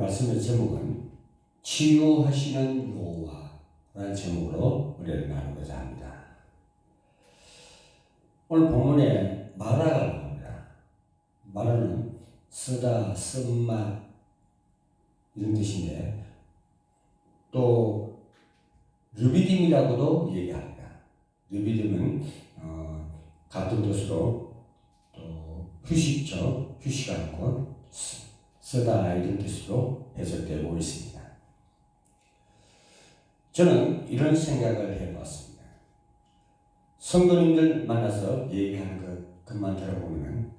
말씀의 제목은 치유하시는 여호와라는 제목으로 우리를 나누고자 합니다. 오늘 본문에 마라가 나옵니다. 마라는 쓰다, 쓴맛 이런 뜻인데 또 르비딤이라고도 얘기합니다. 르비딤은 같은 뜻으로 또 휴식처, 휴식하는 곳, 쓰다 이런 뜻으로 해석되고 있습니다. 저는 이런 생각을 해봤습니다. 성도님들 만나서 얘기하는 것만 들어보면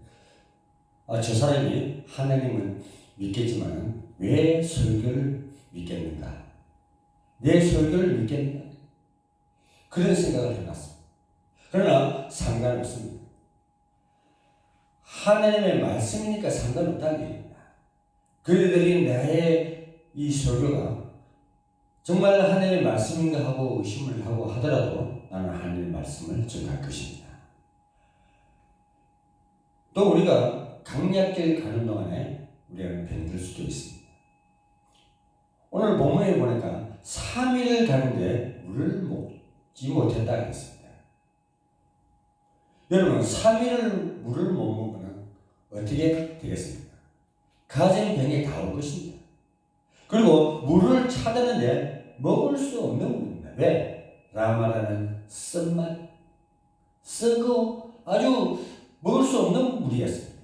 저 사람이 하나님은 믿겠지만 왜 설교를 믿겠는가? 내 설교를 믿겠는가? 그런 생각을 해봤습니다. 그러나 상관없습니다. 하나님의 말씀이니까 상관없다는 얘기입니다. 그들이 나의 이 설교가 정말 하나님의 말씀인가 하고 의심을 하고 하더라도 나는 하나님의 말씀을 전할 것입니다. 또 우리가 강약길 가는 동안에 우리가 병들 수도 있습니다. 오늘 본문에 보니까 3일을 가는데 물을 먹지 못했다 했습니다. 여러분 3일을 물을 못 먹으면 어떻게 되겠습니까? 가진 병이 다 올 것입니다. 그리고 물을 찾았는데 먹을 수 없는 물입니다. 왜? 라마라는 쓴맛, 쓰고 아주 먹을 수 없는 물이었습니다.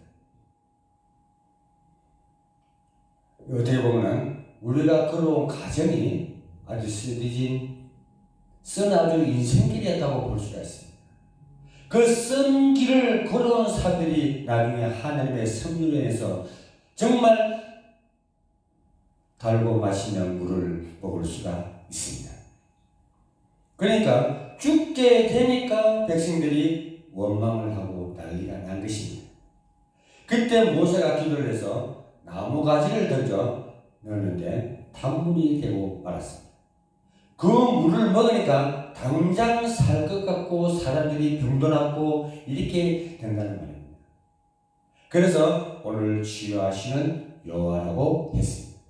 어떻게 보면 우리가 걸어온 가정이 아주 쓴 아주 인생길이었다고 볼 수가 있습니다. 그 쓴 길을 걸어온 사람들이 나중에 하나님의 성령에서 정말 달고 마시는 물을 먹을 수가 있습니다. 그러니까 죽게 되니까 백성들이 원망을 하고 난리가 난 것입니다. 그때 모세가 기도를 해서 나무 가지를 던져 넣었는데 단물이 되고 말았습니다. 그 물을 먹으니까 당장 살 것 같고 사람들이 병도 낫고 이렇게 된다는 말입니다. 그래서 오늘 치유하시는 여호와라고 했습니다.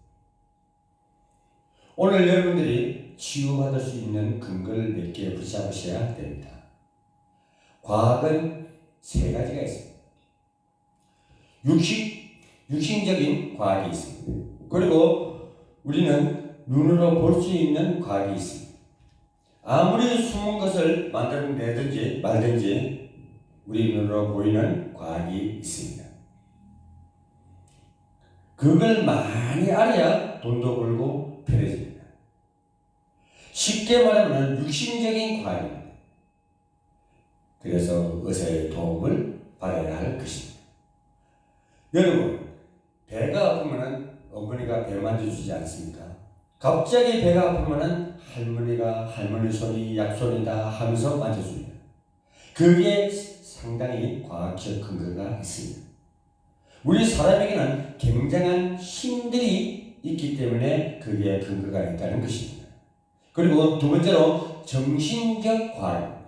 오늘 여러분들이 치유받을 수 있는 근거를 몇 개 붙잡으셔야 됩니다. 과학은 세 가지가 있습니다. 육신적인 과학이 있습니다. 그리고 우리는 눈으로 볼 수 있는 과학이 있습니다. 아무리 숨은 것을 만들어내든지 말든지 우리 눈으로 보이는 과학이 있습니다. 그걸 많이 알아야 돈도 벌고 편해집니다. 쉽게 말하면 육신적인 과학입니다. 그래서 의사의 도움을 받아야 할 것입니다. 여러분, 배가 아프면 어머니가 배 만져주지 않습니까? 갑자기 배가 아프면 할머니가 할머니 손이 약손이다 하면서 만져줍니다. 그게 상당히 과학적 근거가 있습니다. 우리 사람에게는 굉장한 힘들이 있기 때문에 그게 근거가 있다는 것입니다. 그리고 두 번째로 정신적 과학입니다.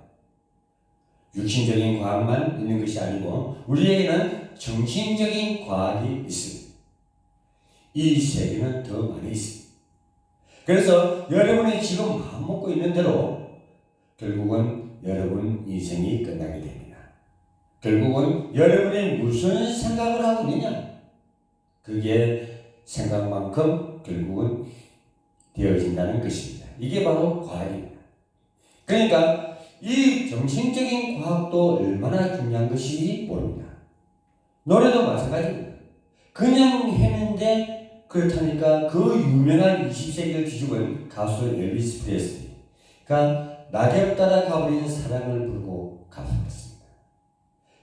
육신적인 과학만 있는 것이 아니고 우리에게는 정신적인 과학이 있습니다. 이 세계는 더 많이 있습니다. 그래서 여러분이 지금 마음먹고 있는 대로 결국은 여러분 인생이 끝나게 됩니다. 결국은 여러분이 무슨 생각을 하고 있느냐, 그게 생각만큼 결국은 되어진다는 것입니다. 이게 바로 과학입니다. 그러니까 이 정신적인 과학도 얼마나 중요한 것인지 모릅니다. 노래도 마찬가지입니다. 그냥 했는데 그렇다니까 그 유명한 20세기를 뒤집은 가수 엘비스 프레슬리가 낙엽 따라 가버린 사랑을 부르고 가버렸습니다.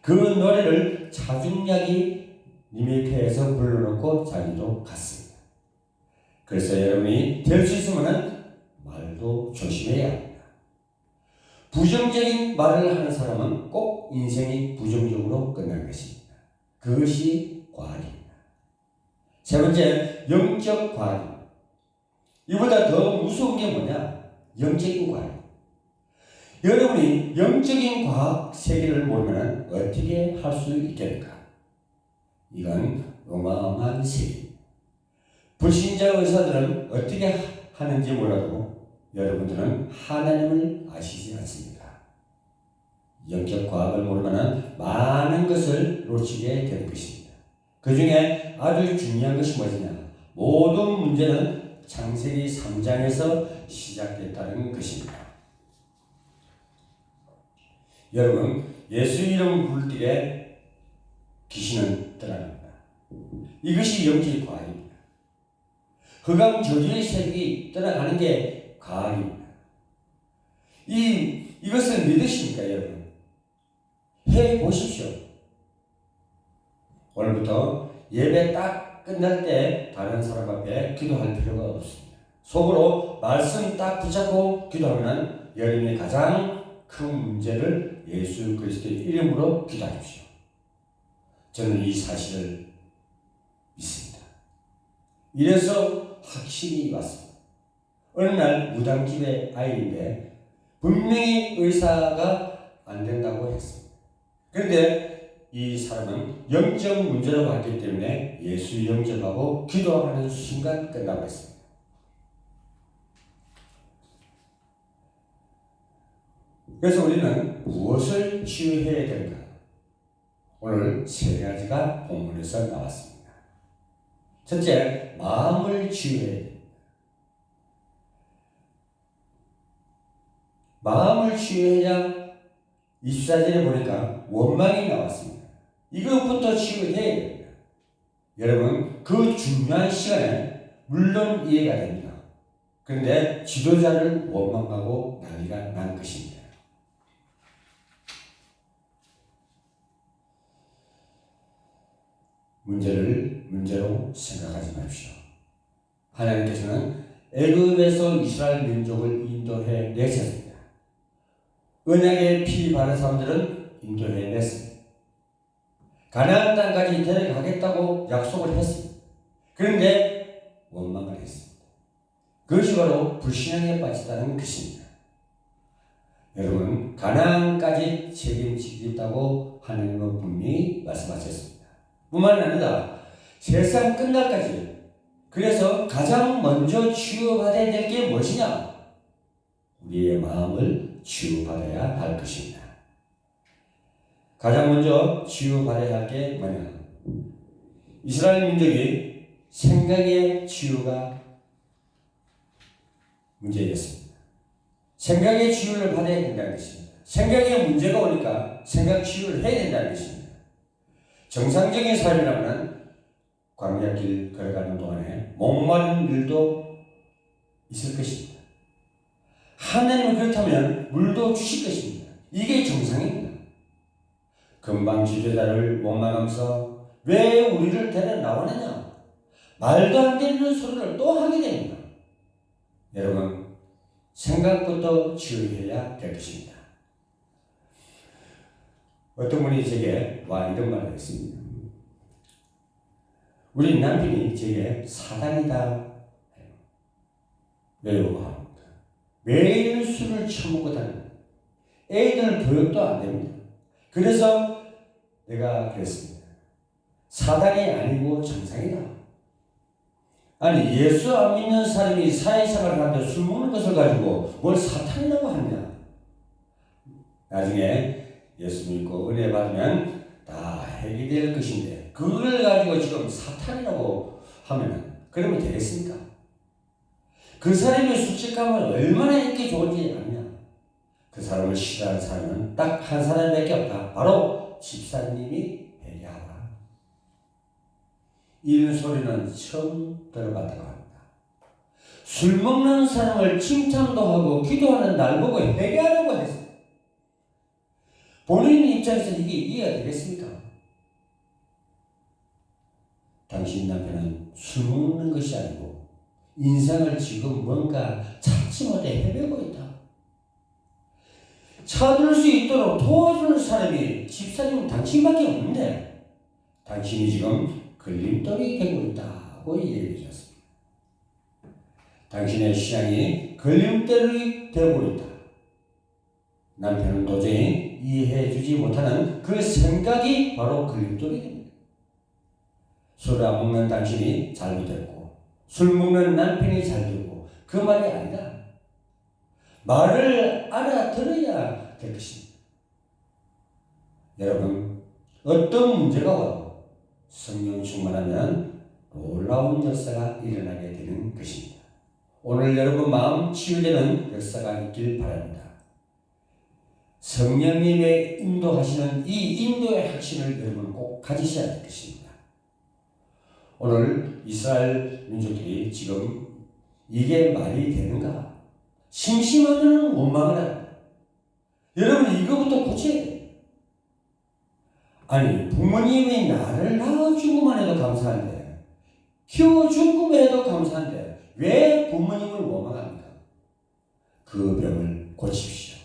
그 노래를 차준약이 리메이크해서 불러놓고 자기도 갔습니다. 그래서 여러분이 될 수 있으면 말도 조심해야 합니다. 부정적인 말을 하는 사람은 꼭 인생이 부정적으로 끝날 것입니다. 그것이 과학입니다. 세 번째, 영적 과학입니다. 이보다 더 무서운 게 뭐냐? 영적인 과학. 여러분이 영적인 과학 세계를 모르면 어떻게 할 수 있겠는가? 이건 어마어마한 세계입니다. 불신자 의사들은 어떻게 하는지 몰라도 여러분들은 하나님을 아시지 않습니다. 영적 과학을 모르면 많은 것을 놓치게 되는 것입니다. 그 중에 아주 중요한 것이 뭐냐? 모든 문제는 창세기 3장에서 시작됐다는 것입니다. 여러분, 예수 이름 부를 때 귀신은 떠납니다. 이것이 영적 과학입니다. 흑암 저주의 세력이 떠나가는 게 과학입니다. 이것을 믿으십니까, 여러분? 해 보십시오. 오늘부터 예배 딱 끝날 때 다른 사람 앞에 기도할 필요가 없습니다. 속으로 말씀 딱 붙잡고 기도하면 여러분의 가장 큰 문제를 예수 그리스도의 이름으로 기도하십시오. 저는 이 사실을 믿습니다. 이래서 확신이 왔습니다. 어느 날 무당집의 아이인데 분명히 의사가 안 된다고 했습니다. 그런데 이 사람은 영적 문제로 봤기 때문에 예수 영접하고 기도하는 순간 끝나버렸습니다. 그래서 우리는 무엇을 치유해야 되는가? 오늘 세 가지가 본문에서 나왔습니다. 첫째, 마음을 치유해야 됩니다. 마음을 치유해야 24절에 보니까 원망이 나왔습니다. 이것부터 치유해야 됩니다. 여러분, 그 중요한 시간에 물론 이해가 됩니다. 그런데 지도자를 원망하고 난리가 난 것입니다. 문제를 문제로 생각하지 마십시오. 하나님께서는 애굽에서 이스라엘 민족을 인도해 내셨습니다. 언약의 피 바른 사람들은 인도해 냈습니다. 가나안 땅까지 데려가겠다고 약속을 했습니다. 그런데 원망을 했습니다. 그것이 바로 불신앙에 빠졌다는 것입니다. 여러분, 가나안까지 책임지겠다고 하나님은 분명히 말씀하셨습니다. 뿐만 아니라 세상 끝날까지. 그래서 가장 먼저 치유받아야 될 게 무엇이냐? 우리의 마음을 치유받아야 할 것입니다. 가장 먼저 치유받아야 할 게 뭐냐? 이스라엘 민족이 생각의 치유가 문제였습니다. 생각의 치유를 받아야 된다는 것입니다. 생각에 문제가 오니까 생각 치유를 해야 된다는 것입니다. 정상적인 삶이라면 광야길 걸어가는 동안에 목마른 일도 있을 것입니다. 하나님은 그렇다면 물도 주실 것입니다. 이게 정상입니다. 금방 지도자를 원망하면서 왜 우리를 데려 나오느냐? 말도 안 되는 소리를 또 하게 됩니다. 여러분, 생각부터 치유해야 될 것입니다. 어떤 분이 제게 이런 말을 했습니다. 우리 남편이 제게 사단이다. 왜요? 합니다. 매일 술을 처먹고 다닙니다. 애들 교육도 안 됩니다. 그래서 내가 그랬습니다. 사단이 아니고 정상이다. 아니, 예수 안 믿는 사람이 사회생활을 하는데 술 먹는 것을 가지고 뭘 사탄이라고 하느냐? 나중에 예수 믿고 은혜 받으면 다 해결될 것인데 그걸 가지고 지금 사탄이라고 하면 그러면 되겠습니까? 그 사람의 수치감은 얼마나 있기 좋은지 아느냐? 그 사람을 싫어하는 사람은 딱 한 사람밖에 없다. 바로 집사님이 회개하라. 이런 소리는 처음 들어봤다고 합니다. 술 먹는 사람을 칭찬도 하고 기도하는 날 보고 회개하라고 했습니다. 본인 입장에서 이게 이해가 되겠습니까? 당신 남편은 술 먹는 것이 아니고 인생을 지금 뭔가 참지 못해 헤매고 있다. 찾을 수 있도록 도와주는 사람이 집사님은 당신밖에 없는데 당신이 지금 걸림돌이 되고 있다고 얘기해 주셨습니다. 당신의 신앙이 걸림돌이 되고 있다. 남편은 도저히 이해해 주지 못하는 그 생각이 바로 걸림돌이 됩니다. 술 안 먹는 당신이 잘못했고 술 먹는 남편이 잘 되고 그 말이 아니라 말을 알아들어야 될 것입니다. 여러분, 어떤 문제가 와도 성령 충만하면 놀라운 역사가 일어나게 되는 것입니다. 오늘 여러분 마음 치유되는 역사가 있길 바랍니다. 성령님의 인도하시는 이 인도의 확신을 여러분 꼭 가지셔야 될 것입니다. 오늘 이스라엘 민족들이 지금 이게 말이 되는가? 심심하면 원망을 합니다. 여러분 이거부터 고쳐야 돼요. 아니 부모님이 나를 낳아준 것만 해도 감사한데 키워준 것만 해도 감사한데 왜 부모님을 원망합니까? 그 병을 고칩시오.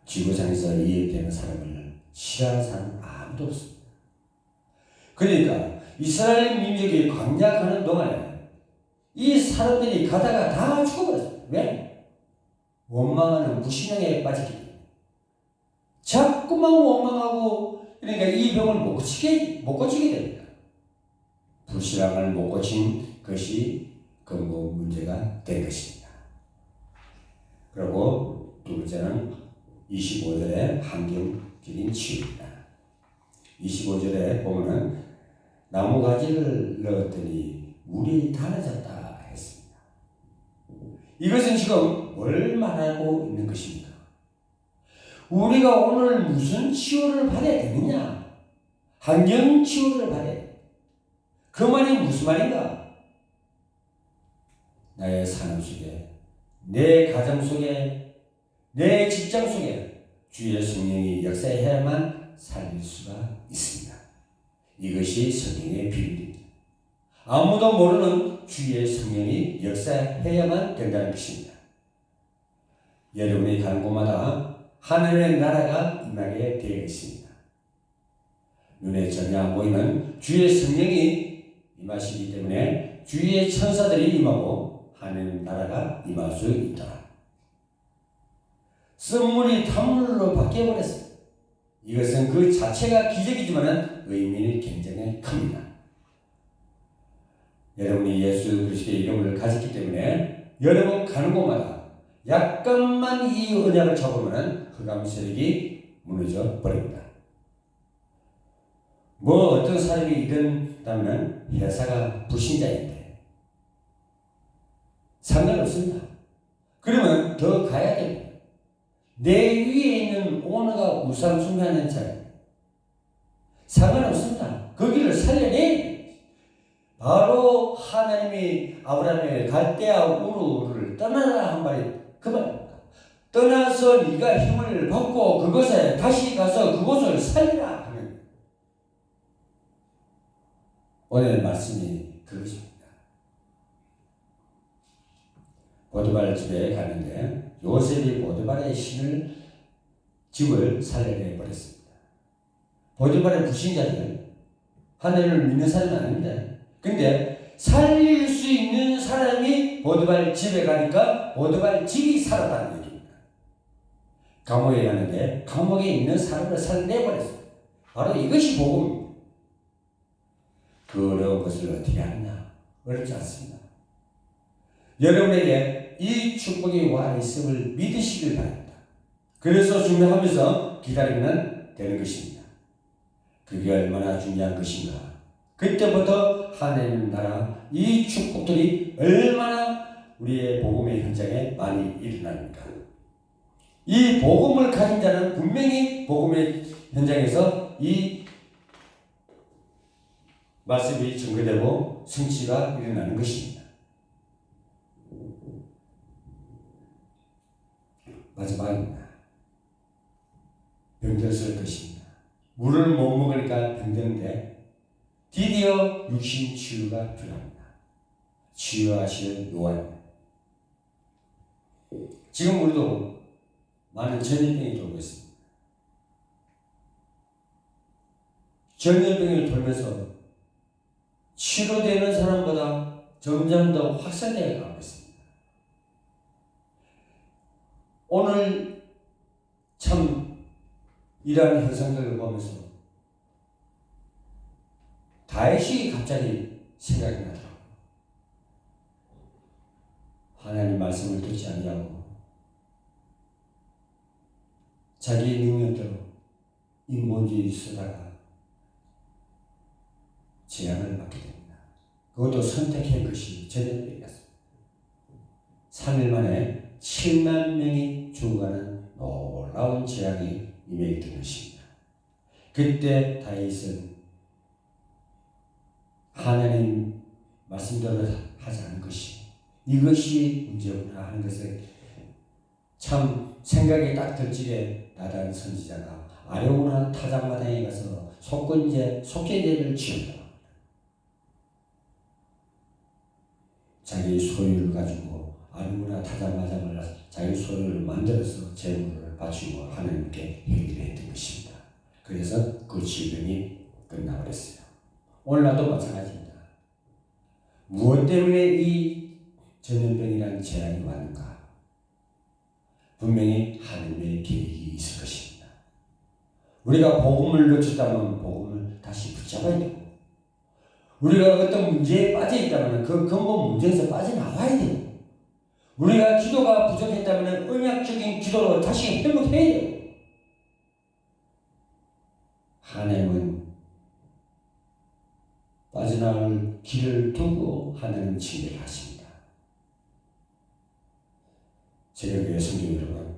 지구상에서 이해되는 사람을 싫어하는 사람은 아무도 없습니다. 그러니까 이스라엘 민족이 광야가는 동안에 이 사람들이 가다가 다 죽어버렸어요. 왜? 원망하는 무신앙에 빠지기 때문에. 자꾸만 원망하고 그러니까 이 병을 못 고치게 됩니다. 불신앙을 못 고친 것이 근본 문제가 된 것입니다. 그리고 두 번째는 25절의 환경적인 치유입니다. 25절에 보면은 나무가지를 넣었더니 물이 달아졌다 했습니다. 이것은 지금 뭘 말하고 있는 것입니까? 우리가 오늘 무슨 치유를 받아야 되느냐? 환경 치유를 받아야 돼. 그 말이 무슨 말인가? 나의 삶 속에, 내 가정 속에, 내 직장 속에 주의 성령이 역사해야만 살릴 수가 있습니다. 이것이 성령의 비밀입니다. 아무도 모르는 주의 성령이 역사해야만 된다는 것입니다. 여러분이 가는 곳마다 하늘의 나라가 임하게 되어 있습니다. 눈에 전혀 안 보이는 주의 성령이 임하시기 때문에 주의 천사들이 임하고 하늘의 나라가 임할 수 있다. 쓴물이 단물로 바뀌어버렸습니다. 이것은 그 자체가 기적이지만 의미는 굉장히 큽니다. 여러분이 예수 그리스도의 이름을 가졌기 때문에 여러분 가는 곳마다 약간만 이 언약을 잡으면 흑암 세력이 무너져 버립니다. 뭐 어떤 사람이 이른다면 회사가 불신자인데 상관없습니다. 그러면 더 가야 됩니다. 내 위에 있는 오너가 우상 숭배하는 자예요. 상관없습니다. 거기를 살려내야 돼요. 바로 하나님이 아브라함에게 갈대아 우르를 떠나라 한 말이 그 말입니다. 떠나서 네가 힘을 받고 그곳에 다시 가서 그곳을 살리라 하는 오늘 말씀이 그것입니다. 보디발 집에 갔는데 요셉이 보디발의 집을 살려내 버렸습니다. 보디발의 불신자들, 하늘을 믿는 사람은 아닌데, 근데 살릴 수 있는 사람이 보디발 집에 가니까 보디발 집이 살았다는 얘기입니다. 감옥에 가는데 감옥에 있는 사람을 살려내버렸습니다. 바로 이것이 복음입니다. 그 어려운 것을 어떻게 하느냐? 어렵지 않습니다. 여러분에게 이 축복이 와 있음을 믿으시길 바랍니다. 그래서 준비하면서 기다리면 되는 것입니다. 그게 얼마나 중요한 것인가. 그때부터 하나님 나라 이 축복들이 얼마나 우리의 복음의 현장에 많이 일어납니까? 이 복음을 가진 자는 분명히 복음의 현장에서 이 말씀이 증거되고 성취가 일어나는 것입니다. 마지막입니다. 병들었을 것입니다. 물을 못 먹으니까 병드는데 드디어 육신 치유가 필요합니다. 치유하시는 요한입니다. 지금 우리도 많은 전염병이 돌고 있습니다. 전염병이 돌면서 치료되는 사람보다 점점 더 확산되어 가고 있습니다. 오늘 참 이러한 현상들을 보면서 다윗이 갑자기 생각이 나더라고요. 하나님 말씀을 듣지 아니하고 자기 능력대로 인본주의 쓰다가 재앙을 받게 됩니다. 그것도 선택한 것이 전염병이었습니다. 3일 만에 7만 명이 죽어가는 놀라운 재앙이 임했던 것입니다. 그때 다윗은 하나님 말씀대로 하지 않은 것이 이것이 문제구나 하는 것을 참 생각이 딱 들지게 나단 선지자가 아려오나 타작마당에 가서 속죄제를 지었다. 자기 소유를 가지고 아려오나 타작마당을 자기 소유를 만들어서 제물을 바치고 하나님께 회개를 했던 것입니다. 그래서 그 질병이 끝나버렸어요. 오늘날도 마찬가지입니다. 무엇 때문에 이 전염병이라는 재앙이 왔는가? 분명히 하나님의 계획이 있을 것입니다. 우리가 복음을 놓쳤다면 복음을 다시 붙잡아야 되고, 우리가 어떤 문제에 빠져 있다면 그 근본 문제에서 빠져나와야 되고, 우리가 기도가 부족했다면 언약적인 기도로 다시 회복해야 되고, 하나님은 빠져나올 길을 두고 하나님 징계를 하십니다. 제가 성도 여러분,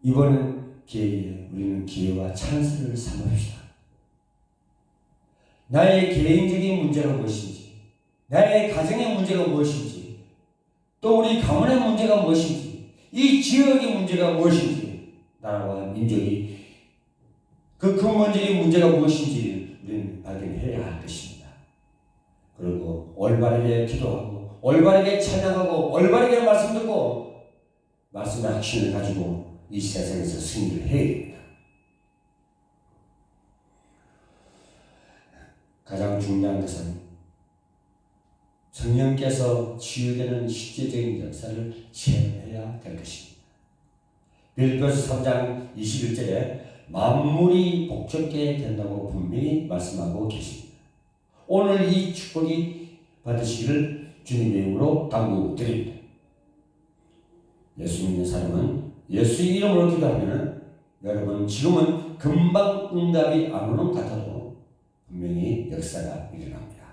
이번 기회에 우리는 기회와 찬스를 삼읍시다. 나의 개인적인 문제가 무엇인지, 나의 가정의 문제가 무엇인지, 또 우리 가문의 문제가 무엇인지, 이 지역의 문제가 무엇인지, 나라와 민족이 그 근본적인 문제가 무엇인지 우리는 발견해야 할 것입니다. 그리고 올바르게 기도하고 올바르게 찬양하고 올바르게 말씀 듣고 말씀의 확신을 가지고 이 세상에서 승리를 해야 됩니다. 가장 중요한 것은 성령께서 치유되는 실제적인 역사를 체험해야 될 것입니다. 빌립보서 3장 21절에 만물이 복잡게 된다고 분명히 말씀하고 계십니다. 오늘 이 축복이 받으시기를 주님의 이름으로 당부드립니다. 예수 믿는 사람은 예수 이름으로 기도하면 여러분 지금은 금방 응답이 안 오는 것 같아도 분명히 역사가 일어납니다.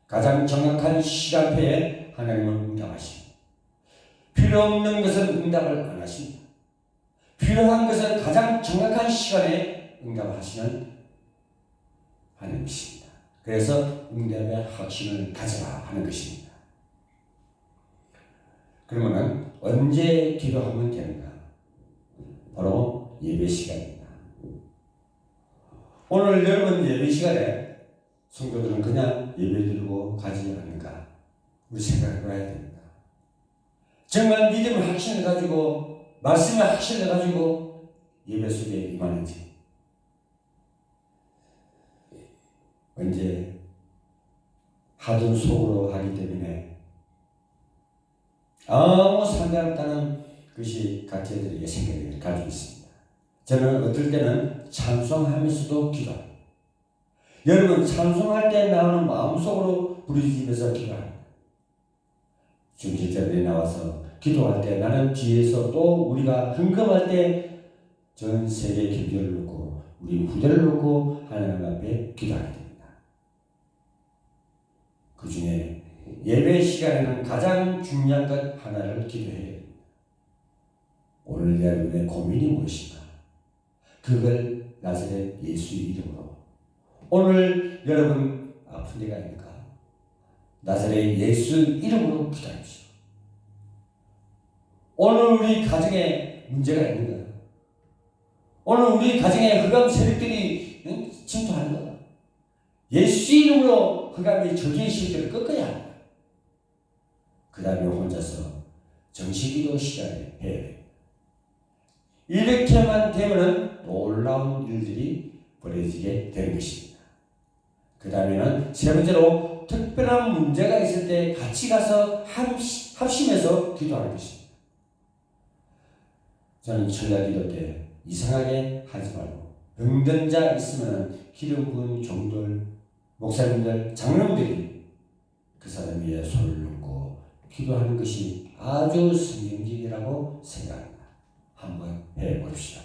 가장 정확한 시간표에 하나님은 응답하십니다. 필요 없는 것은 응답을 안 하십니다. 필요한 것은 가장 정확한 시간에 응답하시는 하나님이십니다. 그래서 응답의 확신을 가져라 하는 것입니다. 그러면 언제 기도하면 되는가? 바로 예배 시간입니다. 오늘 여러분 예배 시간에 성도들은 그냥 예배 드리고 가지 않는가? 우리 생각해봐야 됩니다. 정말 믿음의 확신을 가지고 말씀의 확신을 가지고 예배 속에 임하는지, 언제 하던 속으로 하기 때문에 아무 상관없다는 것이 각자들에게 생각을 가지고 있습니다. 저는 어떨 때는 찬송하면서도 기도합니다. 여러분 찬송할 때 나오는 마음속으로 부르짖으면서 기도합니다. 중실자들이 나와서 기도할 때 나는 뒤에서 또 우리가 헌금할 때 전 세계 경제를 놓고 우리 후대를 놓고 하나님 앞에 기도하게 됩니다. 그 중에 예배 시간에는 가장 중요한 것 하나를 기도해야 됩니다. 오늘 여러분의 고민이 무엇인가? 그걸 나사렛 예수의 이름으로. 오늘 여러분 아픈 데가 있는가? 나사렛 예수 이름으로 기도하십시오. 오늘 우리 가정에 문제가 있는가? 오늘 우리 가정에 흑암 세력들이 침투하는가? 예수 이름으로 흑암의 저주의 실들을 꺾어야 합니다. 그 다음에 혼자서 정식기도 시간에 해야 됩니다. 이렇게만 되면 놀라운 일들이 벌어지게 되는 것입니다. 그 다음에는 세 번째로 특별한 문제가 있을 때 같이 가서 합심해서 기도하는 것입니다. 저는 철야기도 때 이상하게 하지 말고 병든 자 있으면 기름 부은 종들 목사님들, 장로들이 그 사람 위에 손을 얹고 기도하는 것이 아주 성경적이라고 생각합니다. 한번 해봅시다.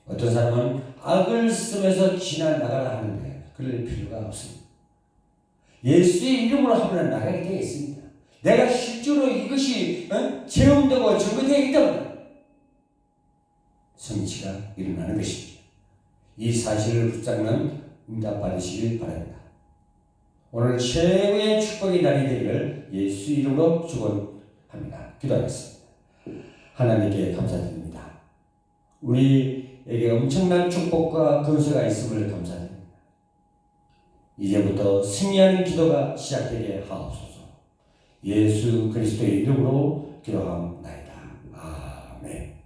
어떤 사람은 악을 쓰면서 지나나가라 하는데 그럴 필요가 없습니다. 예수의 이름으로 하면 나가게 되어 있습니다. 내가 실제로 이것이 체험되고 증거되어 있다면 성취가 일어나는 것입니다. 이 사실을 붙잡는 응답받으시길 바랍니다. 오늘 최고의 축복의 날이 되기를 예수 이름으로 축원합니다. 기도하겠습니다. 하나님께 감사드립니다. 우리에게 엄청난 축복과 근세가 있음을 감사드립니다. 이제부터 승리하는 기도가 시작되게 하옵소서. 예수 그리스도의 이름으로 기도합니다. 아멘.